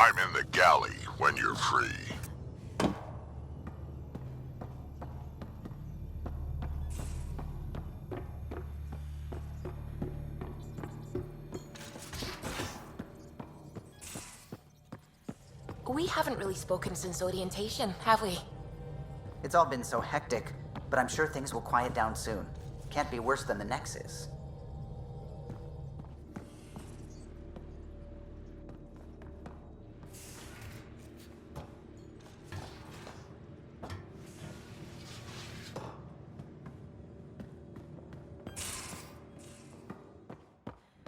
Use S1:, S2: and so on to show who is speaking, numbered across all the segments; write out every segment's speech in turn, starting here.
S1: I'm in the galley when you're free.
S2: We haven't really spoken since orientation, have we?
S3: It's all been so hectic, but I'm sure things will quiet down soon. Can't be worse than the Nexus.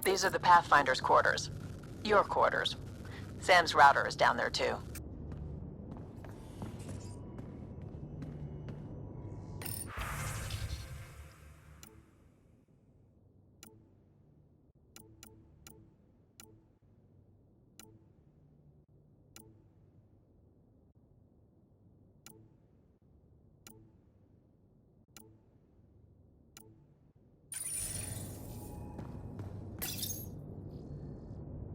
S4: These are the Pathfinder's quarters. Your quarters. Sam's router is down there too.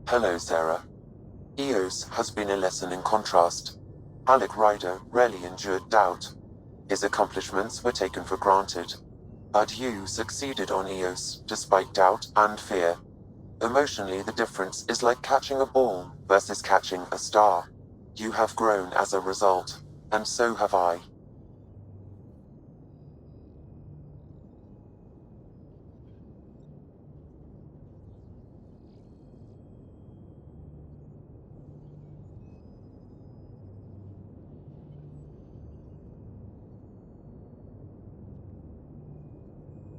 S5: Hello, Sarah. Eos has been a lesson in contrast. Alec Ryder rarely endured doubt. His accomplishments were taken for granted. But you succeeded on Eos, despite doubt and fear. Emotionally, the difference is like catching a ball versus catching a star. You have grown as a result, and so have I.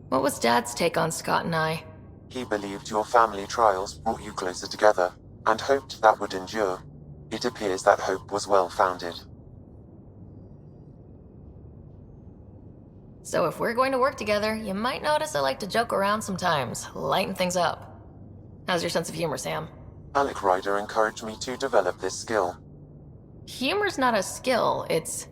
S6: What was Dad's take on Scott and I?
S5: He believed your family trials brought you closer together, and hoped that would endure. It appears that hope was well-founded.
S6: So if we're going to work together, you might notice I like to joke around sometimes, lighten things up. How's your sense of humor, Sam?
S5: Alec Ryder encouraged me to develop this skill.
S6: Humor's not a skill, it's...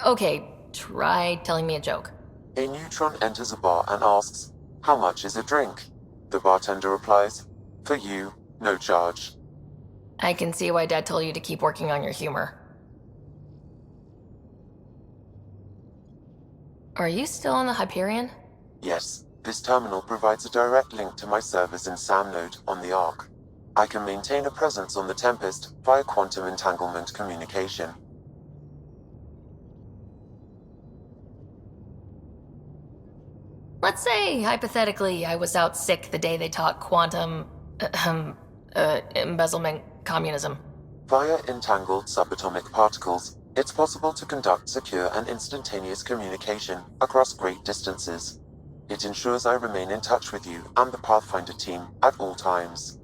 S6: Okay, try telling me a joke.
S5: A neutron enters a bar and asks, "How much is a drink?" The bartender replies, "For you, no charge."
S6: I can see why Dad told you to keep working on your humor. Are you still on the Hyperion?
S5: Yes, this terminal provides a direct link to my servers in SamNode on the Ark. I can maintain a presence on the Tempest via quantum entanglement communication.
S6: Let's say, hypothetically, I was out sick the day they taught quantum... embezzlement communism.
S5: Via entangled subatomic particles, it's possible to conduct secure and instantaneous communication across great distances. It ensures I remain in touch with you and the Pathfinder team at all times.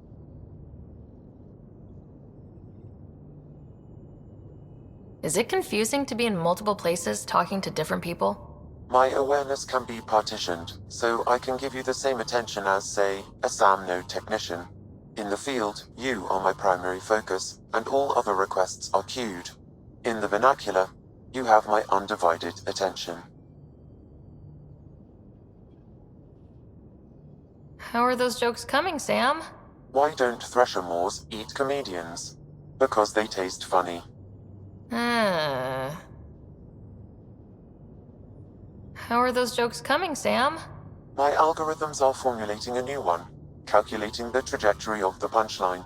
S6: Is it confusing to be in multiple places talking to different people?
S5: My awareness can be partitioned, so I can give you the same attention as, say, a SamNode technician. In the field, you are my primary focus, and all other requests are queued. In the vernacular, you have my undivided attention.
S6: How are those jokes coming, Sam?
S5: Why don't Thresher Moors eat comedians? Because they taste funny.
S6: How are those jokes coming, Sam?
S5: My algorithms are formulating a new one, calculating the trajectory of the punchline.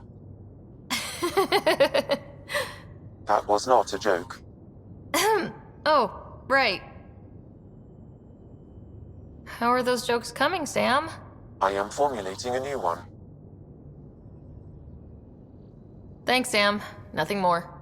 S5: That was not a joke.
S6: Oh, right. How are those jokes coming, Sam?
S5: I am formulating a new one.
S6: Thanks, Sam. Nothing more.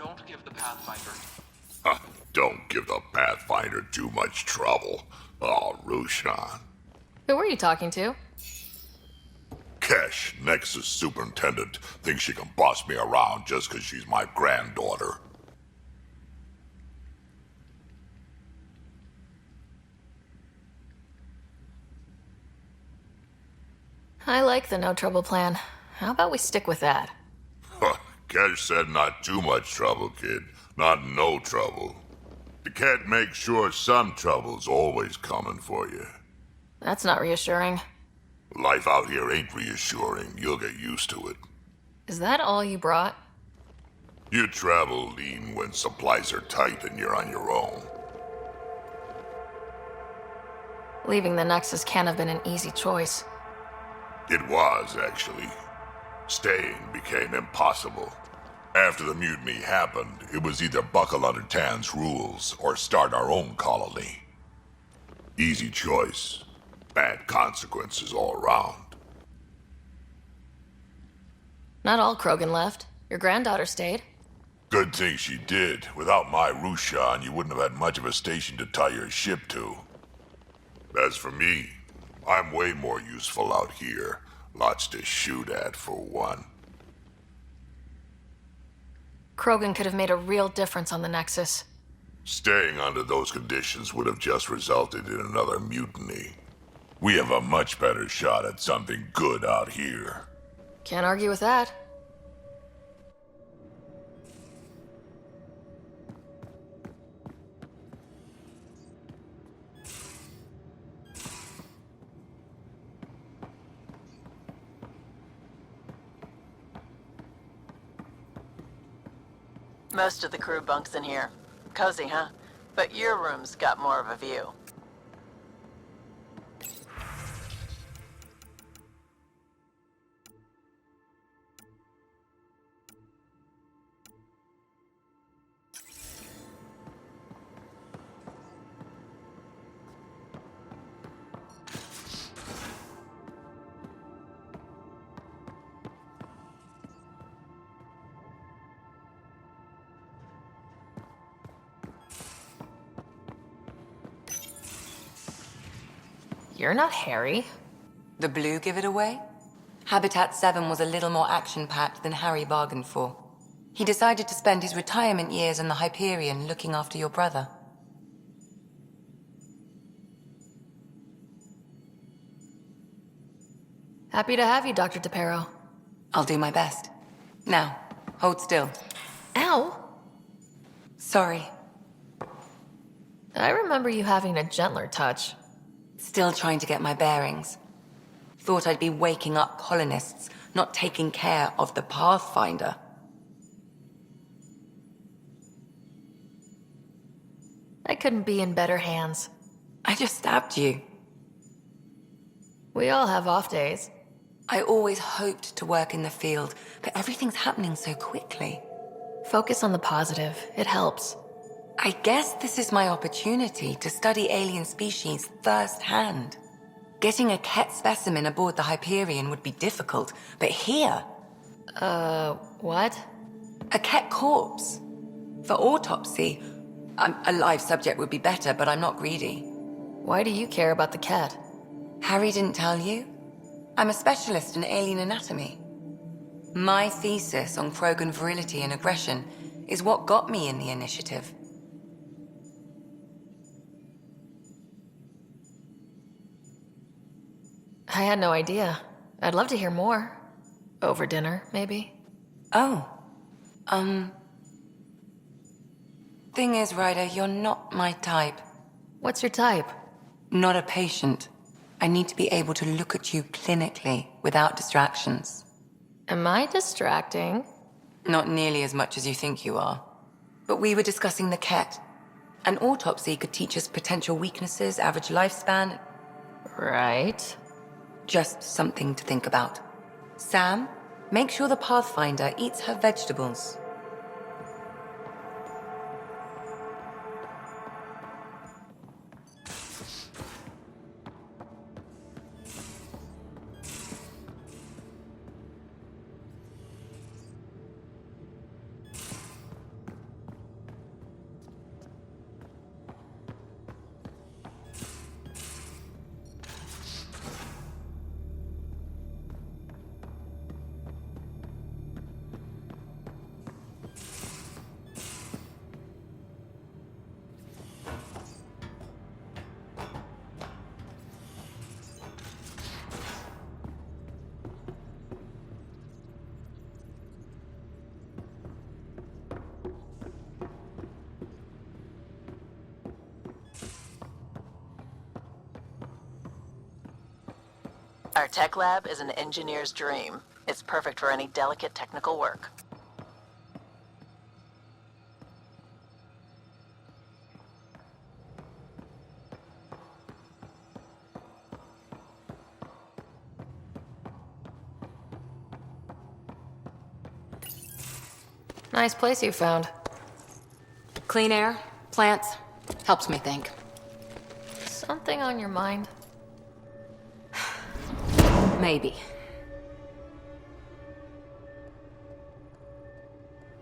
S7: Don't give the Pathfinder.
S1: Don't give the Pathfinder too much trouble. Oh, Rushan.
S6: Who were you talking to?
S1: Kesh, Nexus Superintendent, thinks she can boss me around just 'cause she's my granddaughter.
S6: I like the no trouble plan. How about we stick with that?
S1: Kesh said not too much trouble, kid. Not no trouble. You can't make sure some trouble's always coming for you.
S6: That's not reassuring.
S1: Life out here ain't reassuring. You'll get used to it.
S6: Is that all you brought?
S1: You travel lean when supplies are tight and you're on your own.
S6: Leaving the Nexus can't have been an easy choice.
S1: It was, actually. Staying became impossible. After the mutiny happened, it was either buckle under Tan's rules or start our own colony. Easy choice. Bad consequences all around.
S6: Not all Krogan left. Your granddaughter stayed.
S1: Good thing she did. Without my Rushan, you wouldn't have had much of a station to tie your ship to. As for me, I'm way more useful out here. Lots to shoot at, for one.
S6: Krogan could have made a real difference on the Nexus.
S1: Staying under those conditions would have just resulted in another mutiny. We have a much better shot at something good out here.
S6: Can't argue with that.
S4: Most of the crew bunks in here. Cozy, huh? But your room's got more of a view.
S6: You're not Harry.
S8: The blue give it away? Habitat 7 was a little more action-packed than Harry bargained for. He decided to spend his retirement years in the Hyperion looking after your brother.
S6: Happy to have you, Dr. DePero.
S8: I'll do my best. Now, hold still.
S6: Ow!
S8: Sorry.
S6: I remember you having a gentler touch.
S8: Still trying to get my bearings. Thought I'd be waking up colonists, not taking care of the Pathfinder.
S6: I couldn't be in better hands.
S8: I just stabbed you.
S6: We all have off days.
S8: I always hoped to work in the field, but everything's happening so quickly.
S6: Focus on the positive. It helps.
S8: I guess this is my opportunity to study alien species firsthand. Getting a Ket specimen aboard the Hyperion would be difficult, but here...
S6: What?
S8: A Ket corpse. For autopsy, a live subject would be better, but I'm not greedy.
S6: Why do you care about the cat?
S8: Harry didn't tell you? I'm a specialist in alien anatomy. My thesis on Krogan virility and aggression is what got me in the initiative.
S6: I had no idea. I'd love to hear more. Over dinner, maybe?
S8: Oh. Thing is, Ryder, you're not my type.
S6: What's your type?
S8: Not a patient. I need to be able to look at you clinically without distractions.
S6: Am I distracting?
S8: Not nearly as much as you think you are. But we were discussing the Ket. An autopsy could teach us potential weaknesses, average lifespan.
S6: Right.
S8: Just something to think about. Sam, make sure the Pathfinder eats her vegetables.
S4: Our tech lab is an engineer's dream. It's perfect for any delicate technical work.
S6: Nice place you found.
S8: Clean air, plants, helps me think.
S6: Something on your mind?
S8: Maybe.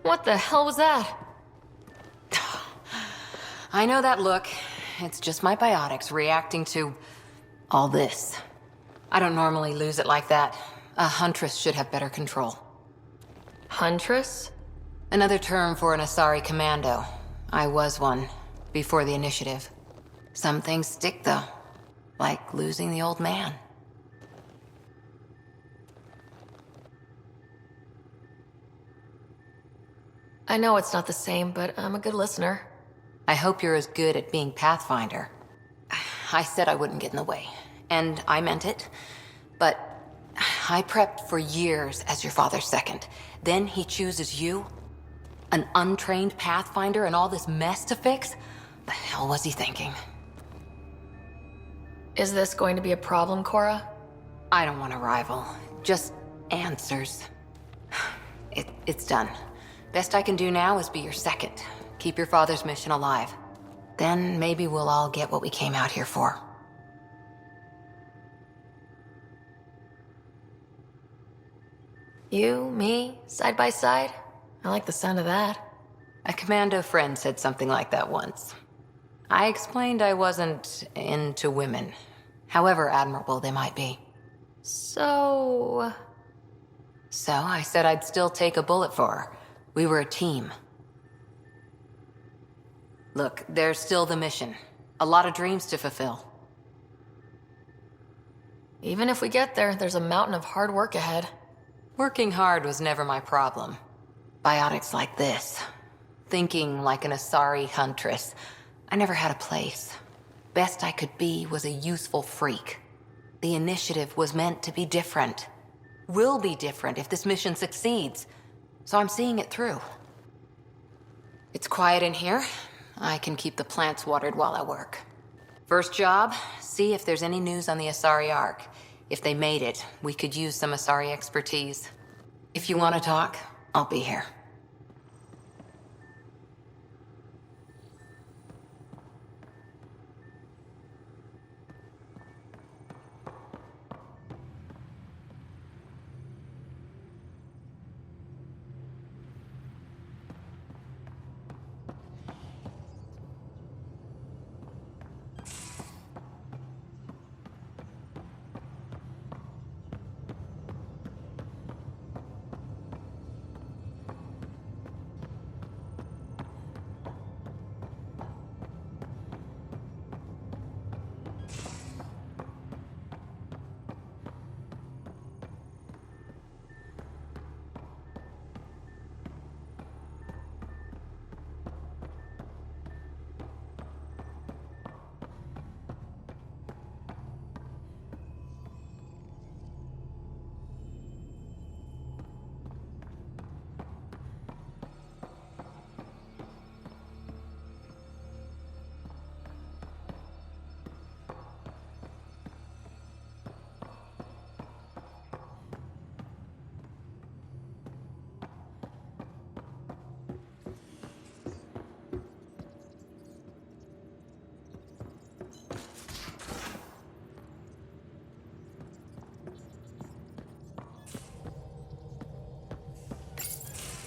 S6: What the hell was that?
S8: I know that look. It's just my biotics reacting to all this. I don't normally lose it like that. A huntress should have better control.
S6: Huntress?
S8: Another term for an Asari commando. I was one, before the initiative. Some things stick, though. Like losing the old man.
S6: I know it's not the same, but I'm a good listener.
S8: I hope you're as good at being Pathfinder. I said I wouldn't get in the way, and I meant it. But I prepped for years as your father's second. Then he chooses you? An untrained Pathfinder and all this mess to fix? The hell was he thinking?
S6: Is this going to be a problem, Cora?
S8: I don't want a rival. Just answers. It's done. Best I can do now is be your second. Keep your father's mission alive. Then maybe we'll all get what we came out here for.
S6: You, me, side by side? I like the sound of that.
S8: A commando friend said something like that once. I explained I wasn't into women, however admirable they might be.
S6: So
S8: I said I'd still take a bullet for her. We were a team. Look, there's still the mission. A lot of dreams to fulfill.
S6: even if we get there, there's a mountain of hard work ahead.
S8: Working hard was never my problem. Biotics like this. Thinking like an Asari huntress. I never had a place. Best I could be was a useful freak. The initiative was meant to be different. Will be different if this mission succeeds. So I'm seeing it through. It's quiet in here. I can keep the plants watered while I work. First job, see if there's any news on the Asari Ark. If they made it, we could use some Asari expertise. If you want to talk, I'll be here.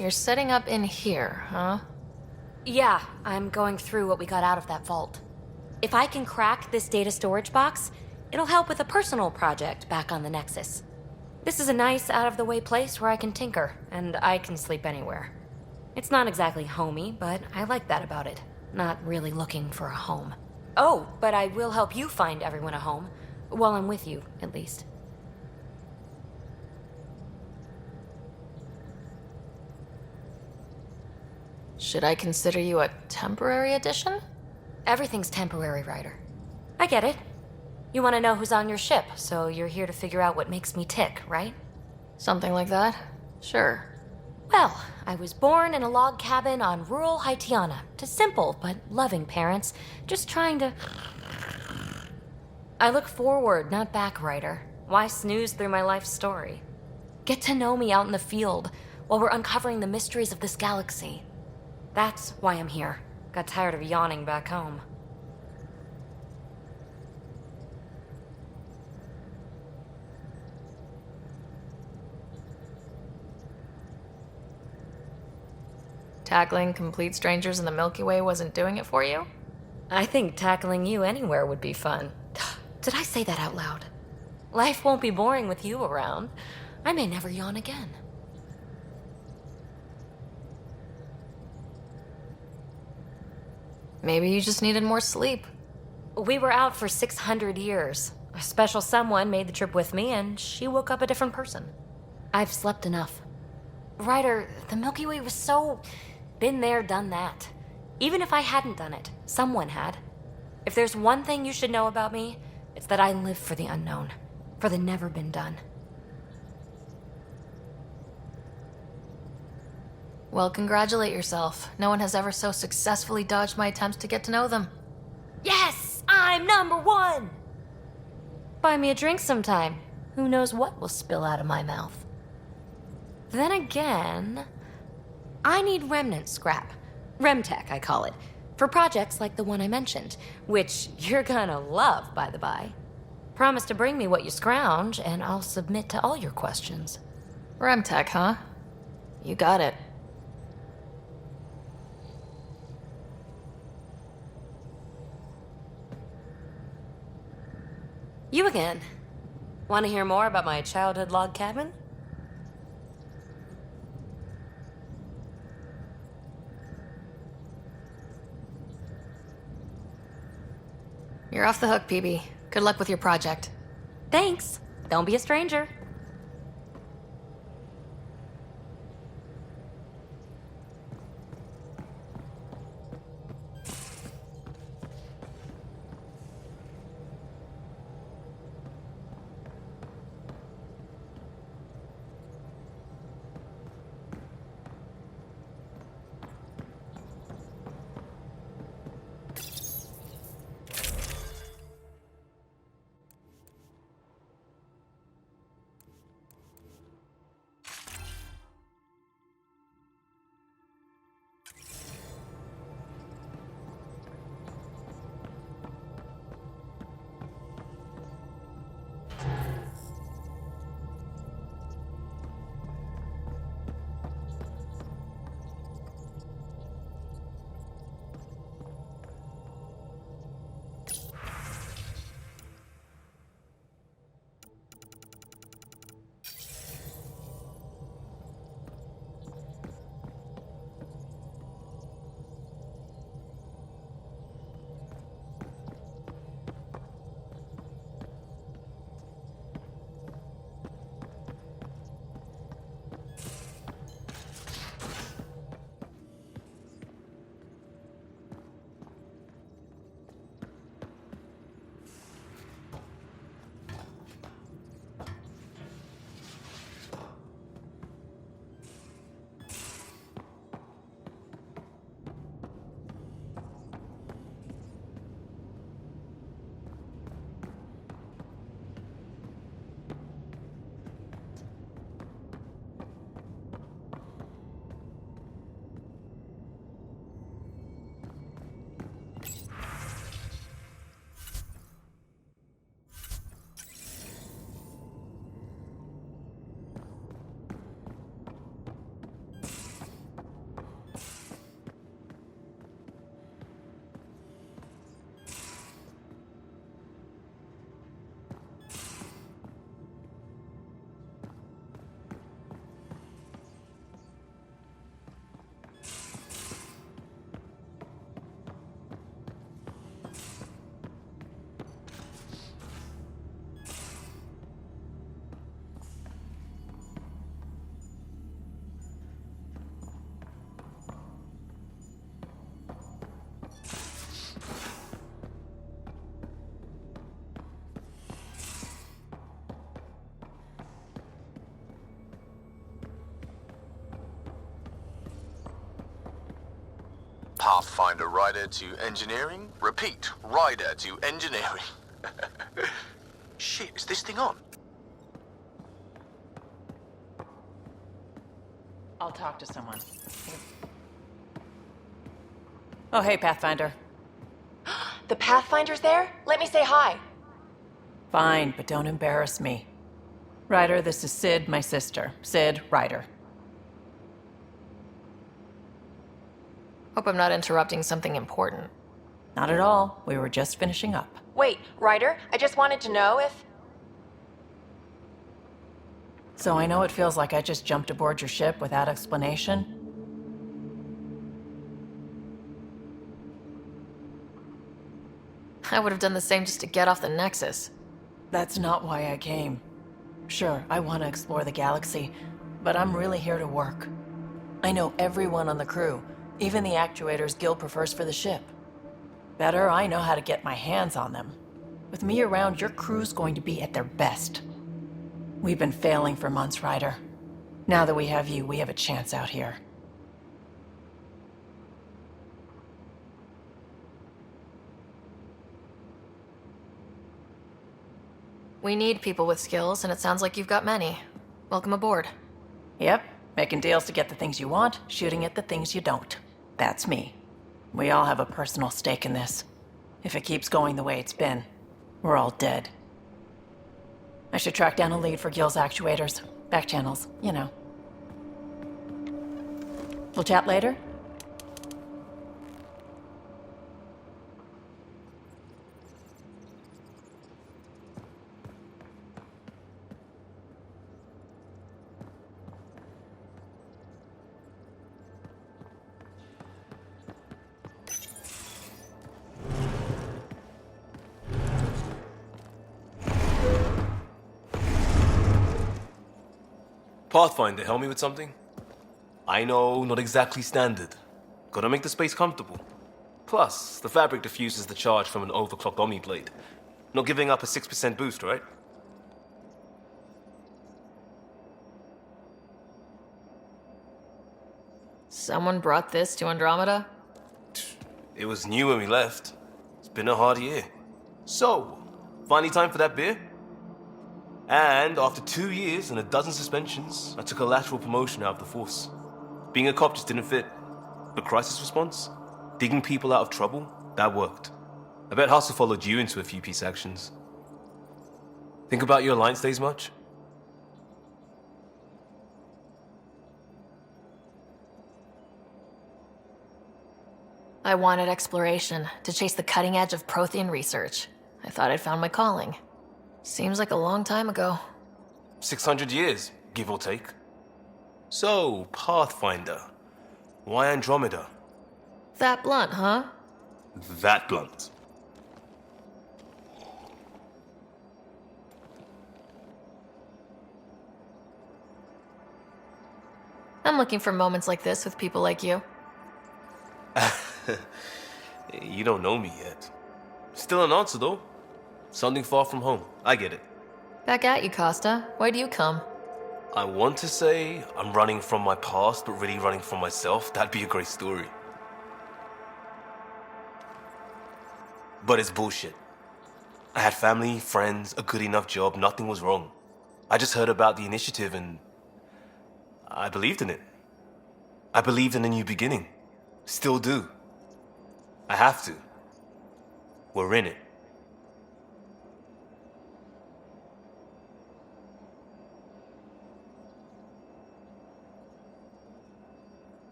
S6: You're setting up in here, huh?
S7: Yeah, I'm going through what we got out of that vault. If I can crack this data storage box, it'll help with a personal project back on the Nexus. This is a nice, out-of-the-way place where I can tinker, and I can sleep anywhere. It's not exactly homey, but I like that about it. Not really looking for a home. Oh, but I will help you find everyone a home. While I'm with you, at least.
S6: Should I consider you a temporary addition?
S7: Everything's temporary, Ryder. I get it. You want to know who's on your ship, so you're here to figure out what makes me tick, right?
S6: Something like that? Sure.
S7: Well, I was born in a log cabin on rural Haitiana to simple but loving parents, just trying to... I look forward, not back, Ryder. Why snooze through my life story? Get to know me out in the field while we're uncovering the mysteries of this galaxy. That's why I'm here. Got tired of yawning back home.
S6: Tackling complete strangers in the Milky Way wasn't doing it for you?
S7: I think tackling you anywhere would be fun. Did I say that out loud? Life won't be boring with you around. I may never yawn again.
S6: Maybe you just needed more sleep.
S7: We were out for 600 years. A special someone made the trip with me, and she woke up a different person. I've slept enough. Ryder, the Milky Way was so... been there, done that. Even if I hadn't done it, someone had. If there's one thing you should know about me, it's that I live for the unknown. For the never been done.
S6: Well, congratulate yourself. No one has ever so successfully dodged my attempts to get to know them.
S7: Yes! I'm #1! Buy me a drink sometime. Who knows what will spill out of my mouth. Then again, I need remnant scrap. Remtech, I call it. For projects like the one I mentioned, which you're gonna love, by the by. Promise to bring me what you scrounge, and I'll submit to all your questions.
S6: Remtech, huh? You got it.
S7: You again. Want to hear more about my childhood log cabin?
S6: You're off the hook, PB. Good luck with your project.
S7: Thanks. Don't be a stranger.
S9: Pathfinder rider to engineering. Repeat, rider to engineering. Shit, is this thing on?
S4: I'll talk to someone.
S10: Oh, hey, Pathfinder.
S6: The Pathfinder's there? Let me say hi.
S10: Fine, but don't embarrass me. Ryder, this is Sid, my sister. Sid, Ryder.
S6: Hope I'm not interrupting something important.
S10: Not at all. We were just finishing up.
S6: Wait, Ryder, I just wanted to know if...
S10: So I know it feels like I just jumped aboard your ship without explanation.
S6: I would have done the same just to get off the Nexus.
S10: That's not why I came. Sure, I want to explore the galaxy, but I'm really here to work. I know everyone on the crew, even the actuators Gil prefers for the ship. Better, I know how to get my hands on them. With me around, your crew's going to be at their best. We've been failing for months, Ryder. Now that we have you, we have a chance out here.
S6: We need people with skills, and it sounds like you've got many. Welcome aboard.
S10: Yep, making deals to get the things you want, shooting at the things you don't. That's me. We all have a personal stake in this. If it keeps going the way it's been, we're all dead. I should track down a lead for Gil's actuators. Back channels, you know. We'll chat later?
S11: Pathfinder, help me with something? I know, not exactly standard. Gotta make the space comfortable. Plus, the fabric diffuses the charge from an overclocked Omniblade. Not giving up a 6% boost, right?
S6: Someone brought this to Andromeda?
S11: It was new when we left. It's been a hard year. So, finally time for that beer? And after 2 years and a dozen suspensions, I took a lateral promotion out of the force. Being a cop just didn't fit. But crisis response? Digging people out of trouble? That worked. I bet Hustle followed you into a few peace actions. Think about your Alliance days much?
S6: I wanted exploration, to chase the cutting edge of Prothean research. I thought I'd found my calling. Seems like a long time ago.
S11: 600 years, give or take. So, Pathfinder. Why Andromeda?
S6: That blunt, huh?
S11: That blunt.
S6: I'm looking for moments like this with people like you.
S11: You don't know me yet. Still an answer, though. Something far from home. I get it.
S6: Back at you, Costa. Why do you come?
S11: I want to say I'm running from my past, but really running from myself. That'd be a great story. But it's bullshit. I had family, friends, a good enough job, nothing was wrong. I just heard about the initiative and I believed in it. I believed in a new beginning. Still do. I have to. We're in it.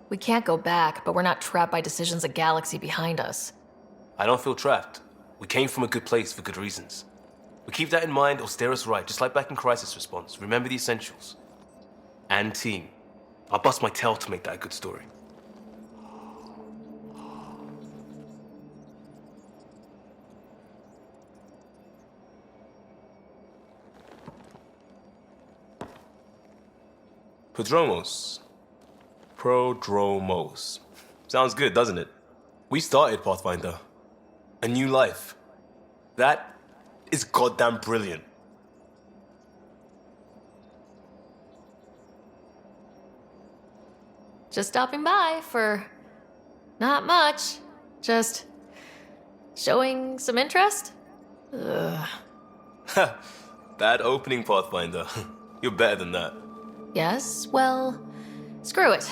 S6: We can't go back, but we're not trapped by decisions a galaxy behind us.
S11: I don't feel trapped. We came from a good place for good reasons. We keep that in mind, it'll steer us right, just like back in Crisis Response. Remember the essentials. And team. I'll bust my tail to make that a good story. Prodromos. Sounds good, doesn't it? We started Pathfinder. A new life. That is goddamn brilliant.
S6: Just stopping by for not much. Just showing some interest? Ugh.
S11: Bad opening, Pathfinder. You're better than that.
S6: Yes, well, screw it.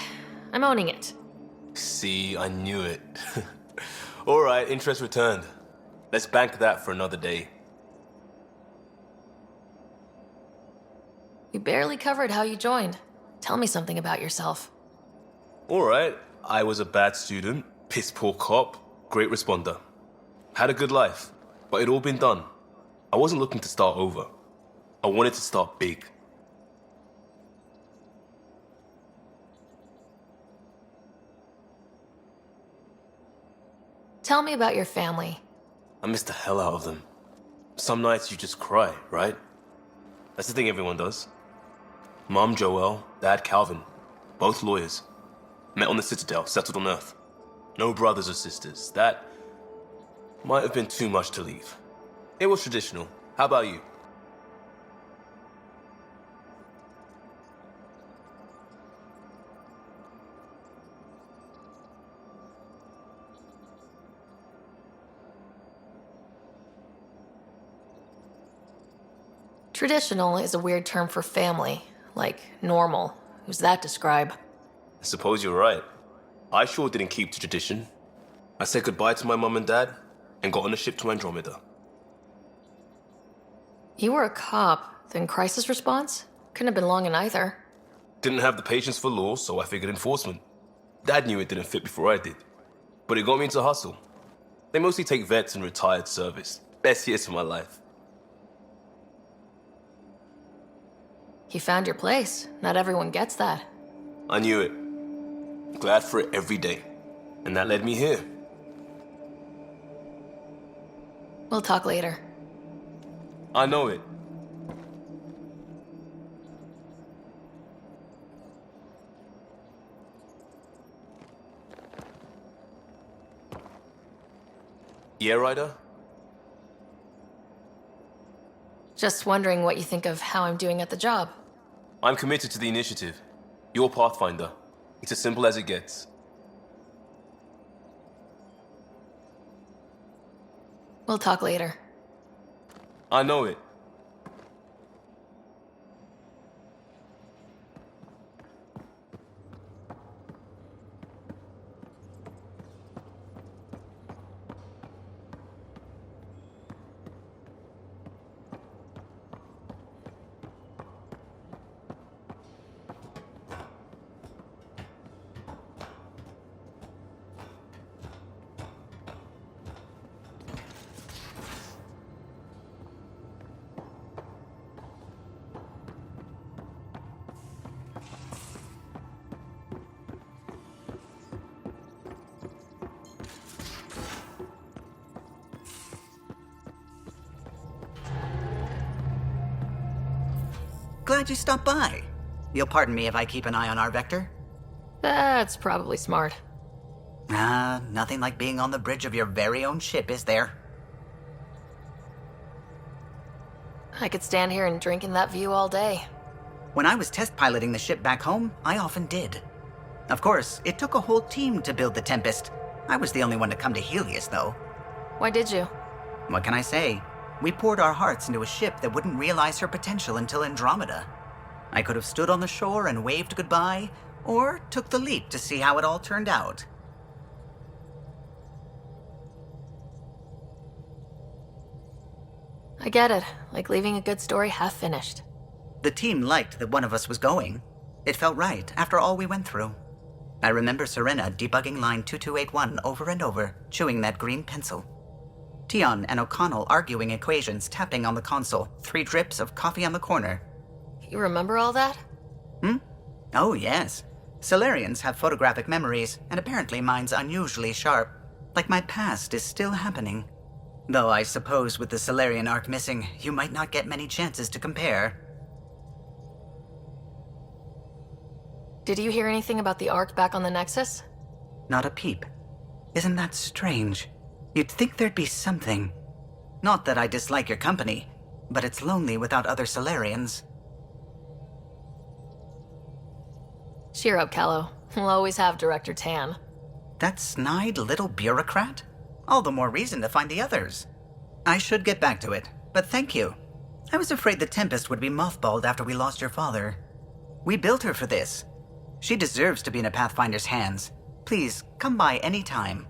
S6: I'm owning it.
S11: See, I knew it. Alright, interest returned. Let's bank that for another day.
S6: You barely covered how you joined. Tell me something about yourself.
S11: Alright, I was a bad student, piss poor cop, great responder. Had a good life, but it'd all been done. I wasn't looking to start over. I wanted to start big.
S6: Tell me about your family.
S11: I miss the hell out of them. Some nights you just cry, right? That's the thing everyone does. Mom Joelle, Dad Calvin, both lawyers. Met on the Citadel, settled on Earth. No brothers or sisters. That might have been too much to leave. It was traditional. How about you?
S6: Traditional is a weird term for family, like normal. Who's that describe?
S11: I suppose you're right. I sure didn't keep to tradition. I said goodbye to my mum and dad and got on a ship to Andromeda.
S6: You were a cop, then crisis response? Couldn't have been long in either.
S11: Didn't have the patience for law, so I figured enforcement. Dad knew it didn't fit before I did. But it got me into hustle. They mostly take vets and retired service. Best years of my life.
S6: You found your place. Not everyone gets that.
S11: I knew it. Glad for it every day. And that led me here.
S6: We'll talk later.
S11: I know it. Yeah, Ryder?
S6: Just wondering what you think of how I'm doing at the job.
S11: I'm committed to the initiative. You're Pathfinder. It's as simple as it gets.
S6: We'll talk later.
S11: I know it.
S3: Glad you stopped by. You'll pardon me if I keep an eye on our Vector?
S6: That's probably smart.
S3: Nothing like being on the bridge of your very own ship, is there?
S6: I could stand here and drink in that view all day.
S3: When I was test piloting the ship back home, I often did. Of course, it took a whole team to build the Tempest. I was the only one to come to Helios, though.
S6: Why did you?
S3: What can I say? We poured our hearts into a ship that wouldn't realize her potential until Andromeda. I could have stood on the shore and waved goodbye, or took the leap to see how it all turned out.
S6: I get it. Like leaving a good story half finished.
S3: The team liked that one of us was going. It felt right after all we went through. I remember Serena debugging line 2281 over and over, chewing that green pencil. Tion and O'Connell arguing equations, tapping on the console, 3 drips of coffee on the corner.
S6: You remember all that?
S3: Oh, yes. Solarians have photographic memories, and apparently mine's unusually sharp. Like my past is still happening. Though I suppose with the Solarian arc missing, you might not get many chances to compare.
S6: Did you hear anything about the Ark back on the Nexus?
S3: Not a peep. Isn't that strange? You'd think there'd be something. Not that I dislike your company, but it's lonely without other Solarians.
S6: Cheer up, Callow. We'll always have Director Tan.
S3: That snide little bureaucrat? All the more reason to find the others. I should get back to it, but thank you. I was afraid the Tempest would be mothballed after we lost your father. We built her for this. She deserves to be in a Pathfinder's hands. Please, come by any time.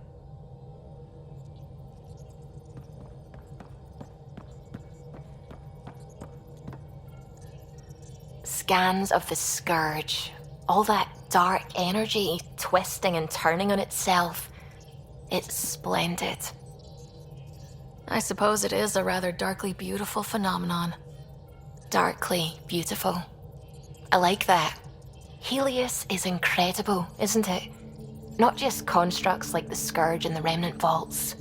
S2: Scans of the Scourge. All that dark energy twisting and turning on itself. It's splendid.
S6: I suppose it is a rather darkly beautiful phenomenon.
S2: Darkly beautiful. I like that. Helios is incredible, isn't it? Not just constructs like the Scourge and the Remnant Vaults.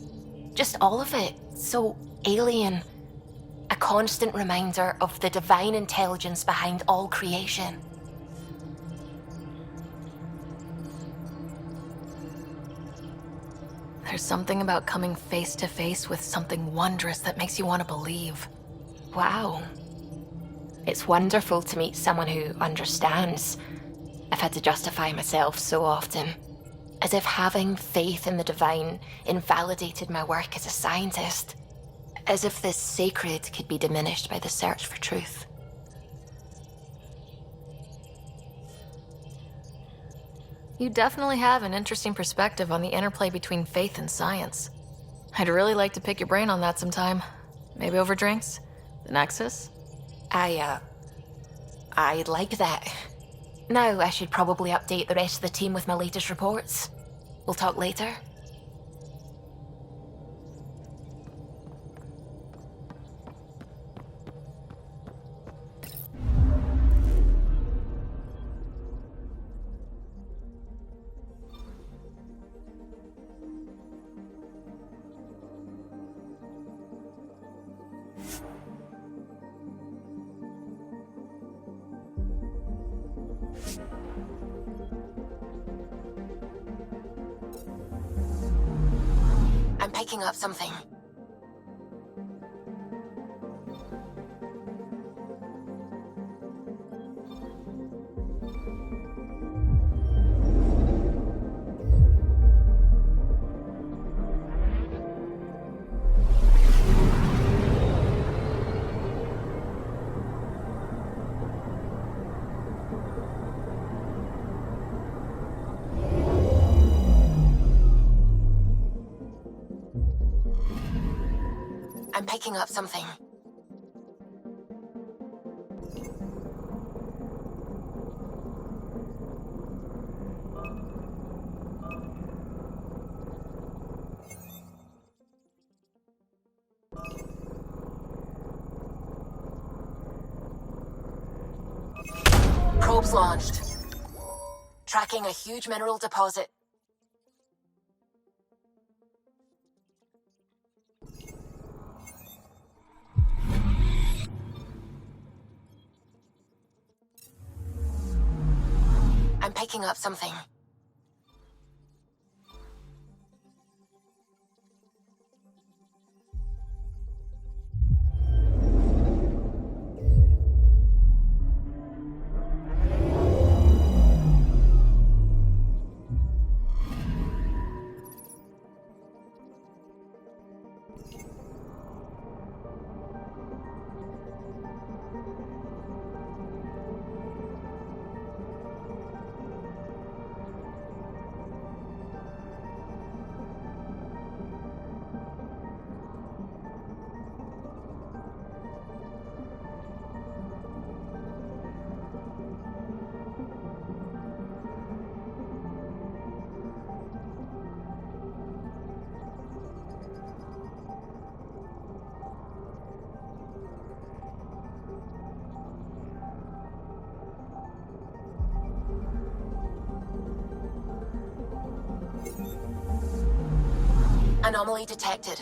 S2: Just all of it. So alien. A constant reminder of the divine intelligence behind all creation.
S6: There's something about coming face to face with something wondrous that makes you want to believe.
S2: Wow. It's wonderful to meet someone who understands. I've had to justify myself so often. As if having faith in the divine invalidated my work as a scientist. As if this sacred could be diminished by the search for truth.
S6: You definitely have an interesting perspective on the interplay between faith and science. I'd really like to pick your brain on that sometime. Maybe over drinks? The Nexus?
S2: I'd like that. Now I should probably update the rest of the team with my latest reports. We'll talk later. I'm picking up something. I'm picking up something. Probes launched. Tracking a huge mineral deposit. I'm picking up something. Anomaly detected.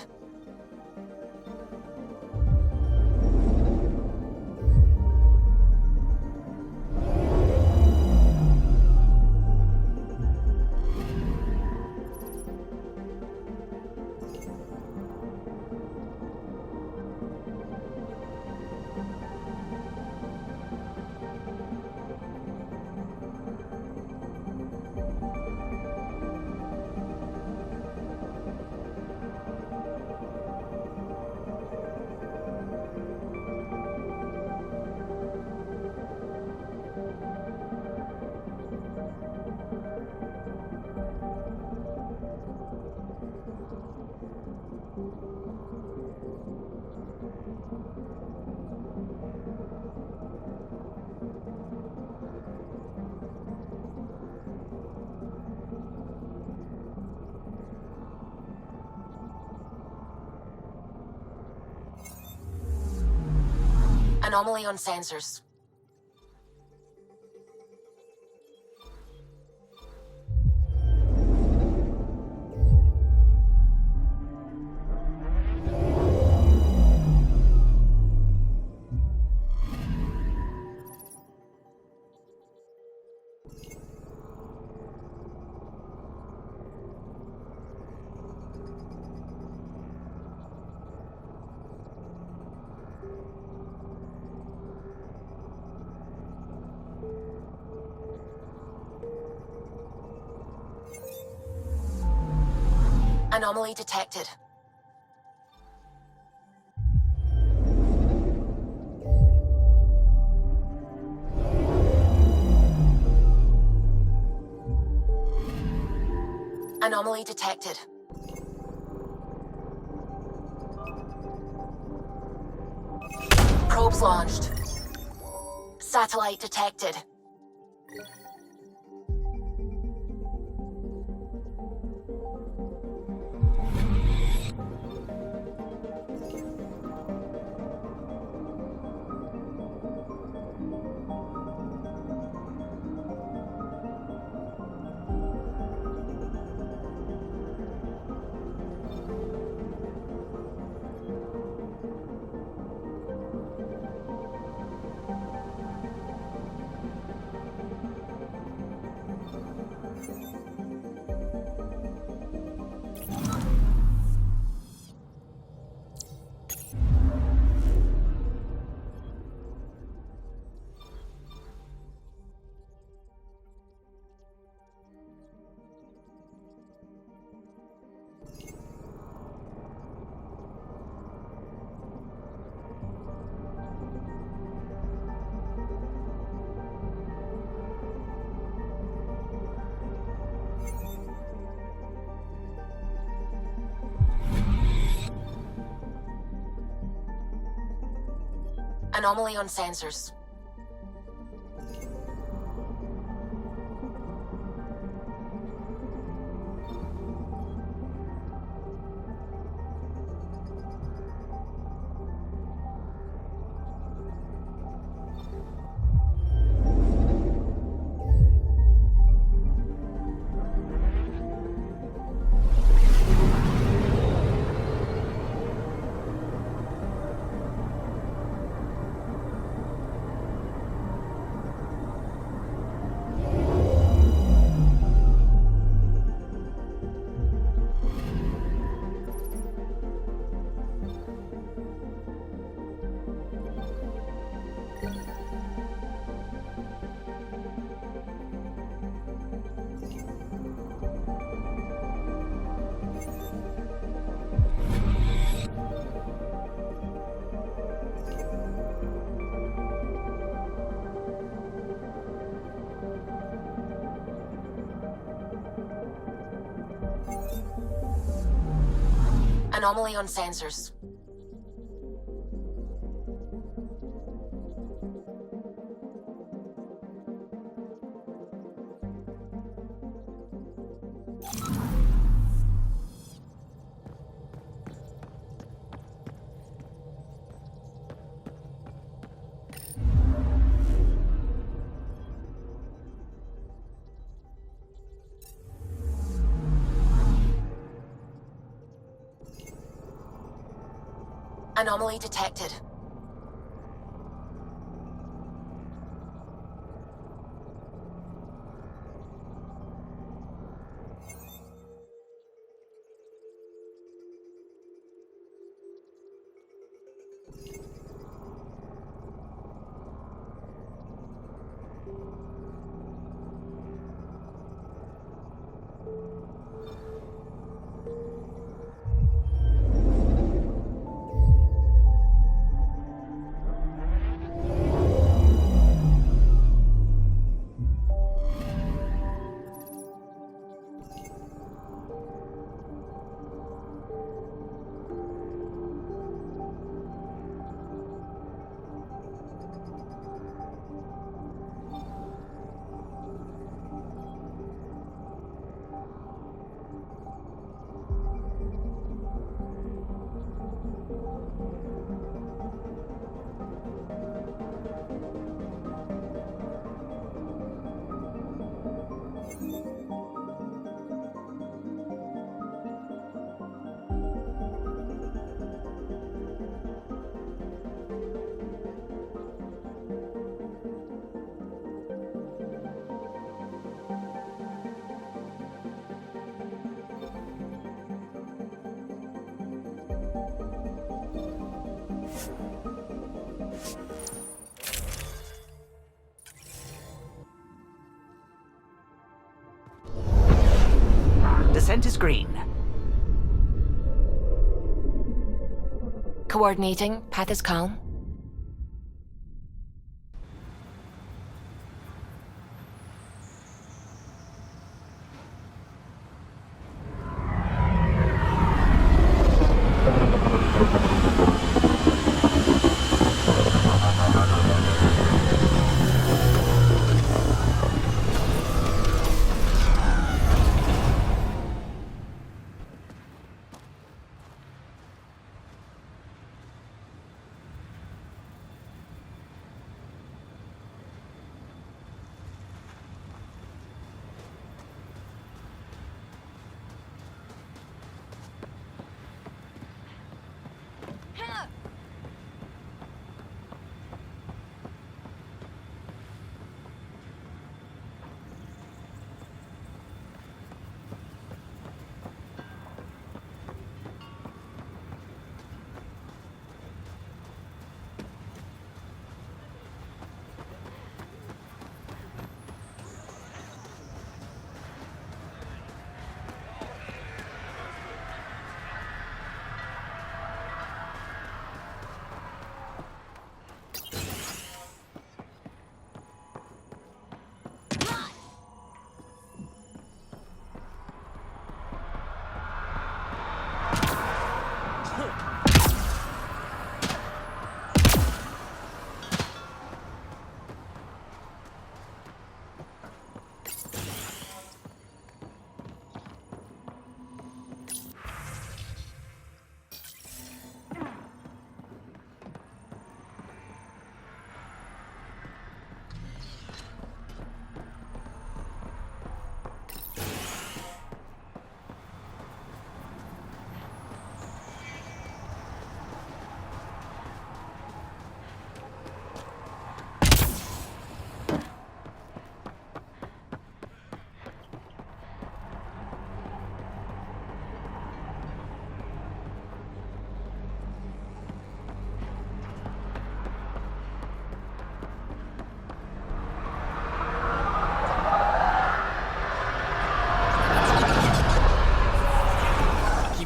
S2: Anomaly on sensors. Anomaly detected. Anomaly detected. Probes launched. Satellite detected. Anomaly on sensors. Anomaly on sensors. Anomaly detected.
S12: Descent is green.
S2: Coordinating. Path is calm.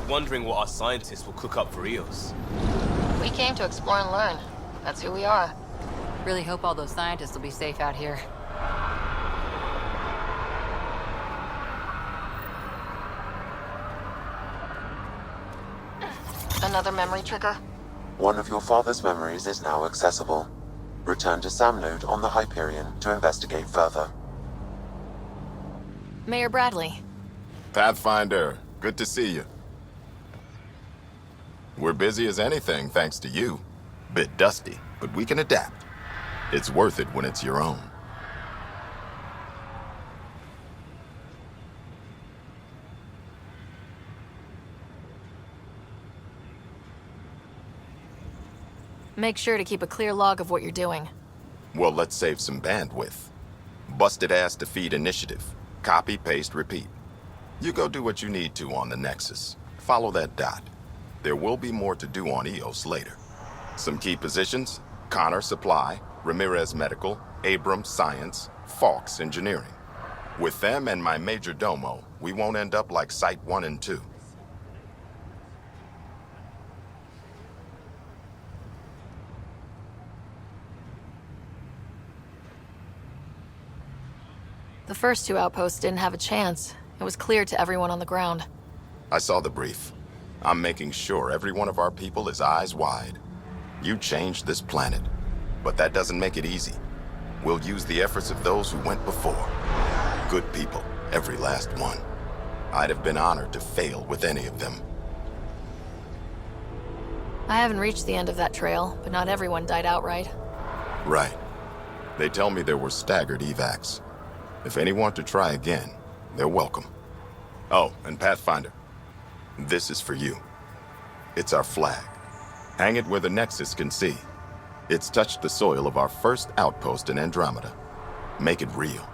S11: Wondering what our scientists will cook up for Eos.
S6: We came to explore and learn. That's who we are.
S8: Really hope all those scientists will be safe out here.
S2: Another memory trigger.
S5: One of your father's memories is now accessible. Return to Sam Node on the Hyperion to investigate further.
S6: Mayor Bradley.
S13: Pathfinder, good to see you. We're busy as anything, thanks to you. Bit dusty, but we can adapt. It's worth it when it's your own.
S6: Make sure to keep a clear log of what you're doing.
S13: Well, let's save some bandwidth. Busted ass defeat initiative. Copy, paste, repeat. You go do what you need to on the Nexus. Follow that dot. There will be more to do on Eos later. Some key positions: Connor Supply, Ramirez Medical, Abrams Science, Falks Engineering. With them and my major domo, we won't end up like Site 1 and 2.
S6: The first two outposts didn't have a chance. It was clear to everyone on the ground.
S13: I saw the brief. I'm making sure every one of our people is eyes wide. You changed this planet, but that doesn't make it easy. We'll use the efforts of those who went before. Good people, every last one. I'd have been honored to fail with any of them.
S6: I haven't reached the end of that trail, but not everyone died outright.
S13: Right. They tell me there were staggered evacs. If any want to try again, they're welcome. Oh, and Pathfinder, this is for you. It's our flag. Hang it where the Nexus can see. It's touched the soil of our first outpost in Andromeda. Make it real.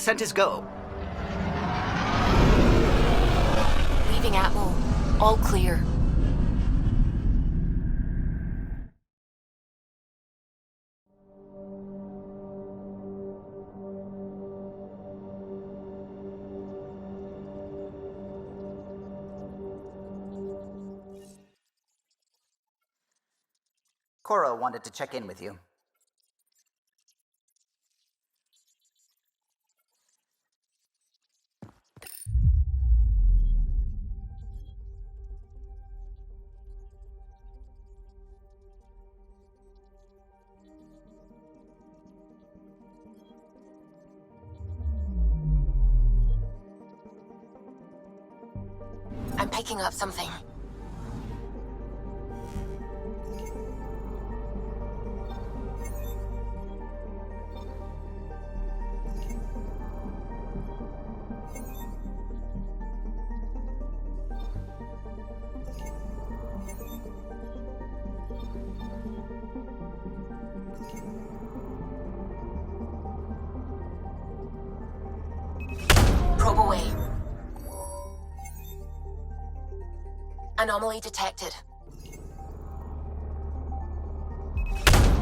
S3: Descent is go.
S2: Leaving Atmo. All clear.
S3: Cora wanted to check in with you.
S2: I'm picking up something. Probe away. Anomaly detected.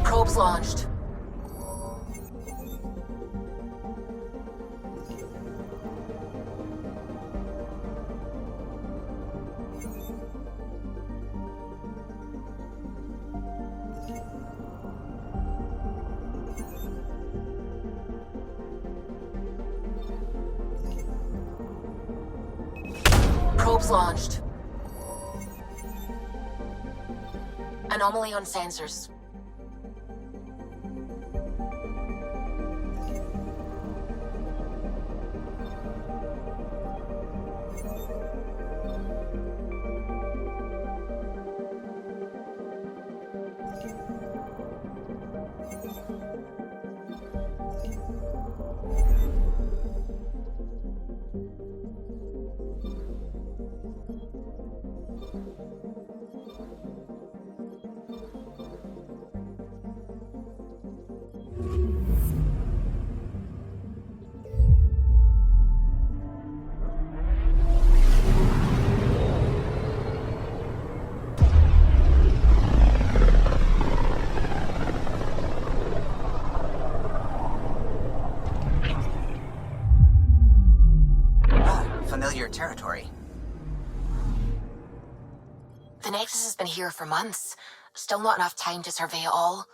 S2: Probes launched. Probes launched. Anomaly on sensors.
S3: Familiar territory.
S2: The Nexus has been here for months. Still not enough time to survey it all.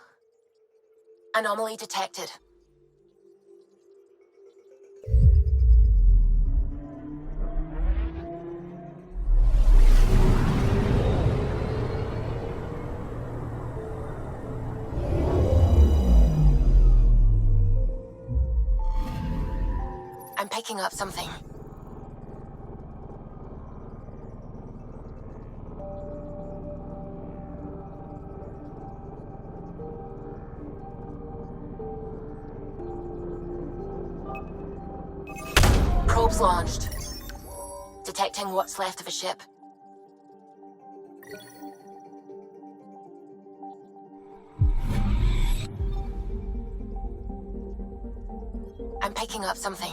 S2: Anomaly detected. I'm picking up something. Probes launched. Detecting what's left of a ship. I'm picking up something.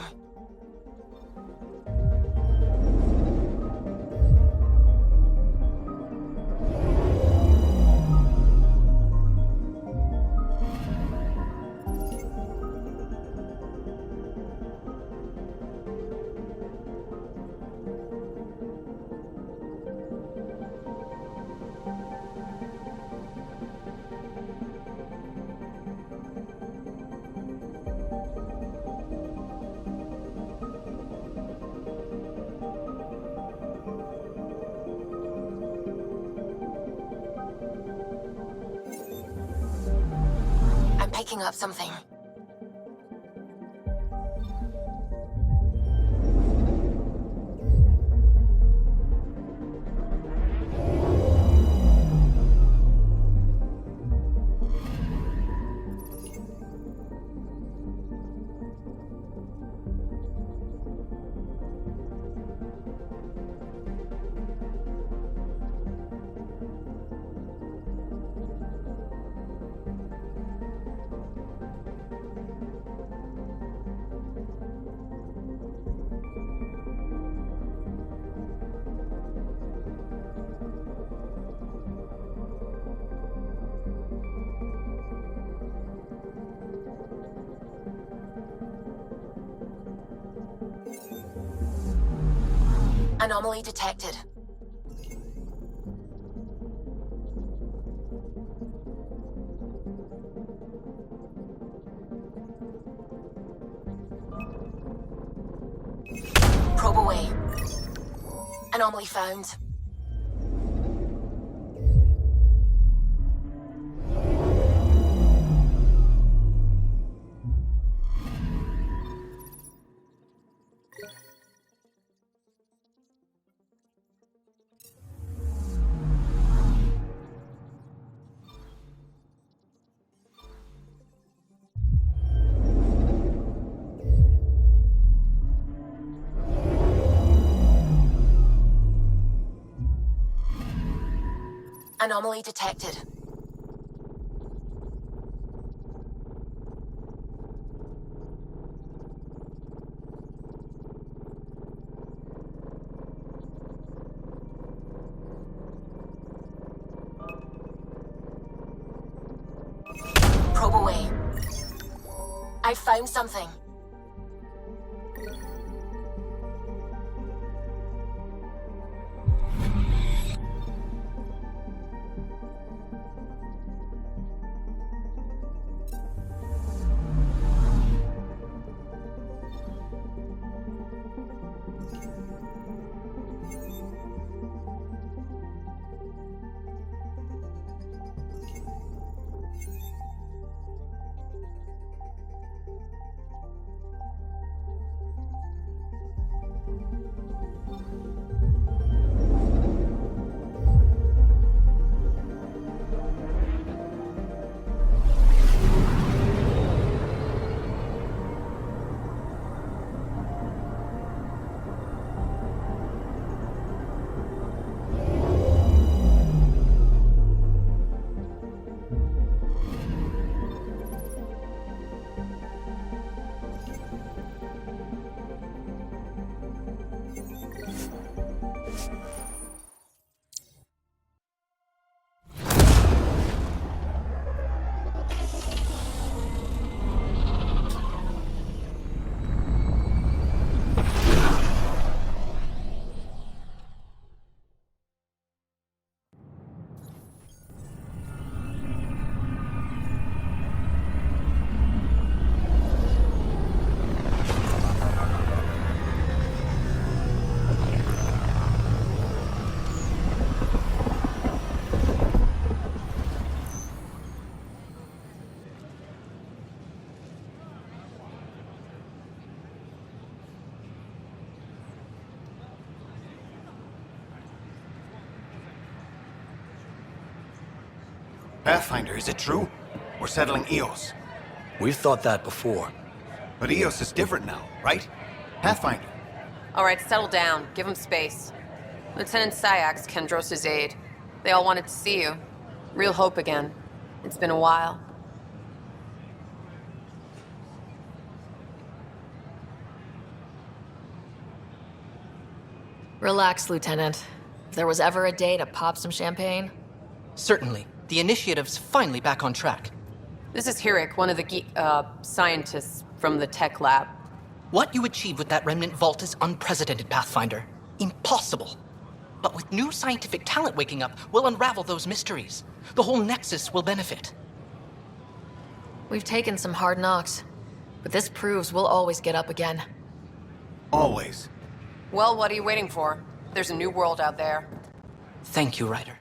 S2: I'm picking up something. Anomaly detected. Probe away. Anomaly found. Anomaly detected. Probe away. I found something.
S12: Pathfinder, is it true? We're settling Eos.
S14: We've thought that before.
S12: But Eos is different now, right? Pathfinder.
S4: All right, settle down. Give him space. Lieutenant Syax, Kendros' aide. They all wanted to see you. Real hope again. It's been a while.
S6: Relax, Lieutenant. If there was ever a day to pop some champagne...
S14: Certainly. The initiative's finally back on track.
S4: This is Hirik, one of the scientists from the tech lab.
S14: What you achieved with that remnant vault is unprecedented, Pathfinder. Impossible. But with new scientific talent waking up, we'll unravel those mysteries. The whole Nexus will benefit.
S6: We've taken some hard knocks, but this proves we'll always get up again.
S12: Always.
S4: Well, what are you waiting for? There's a new world out there.
S14: Thank you, Ryder.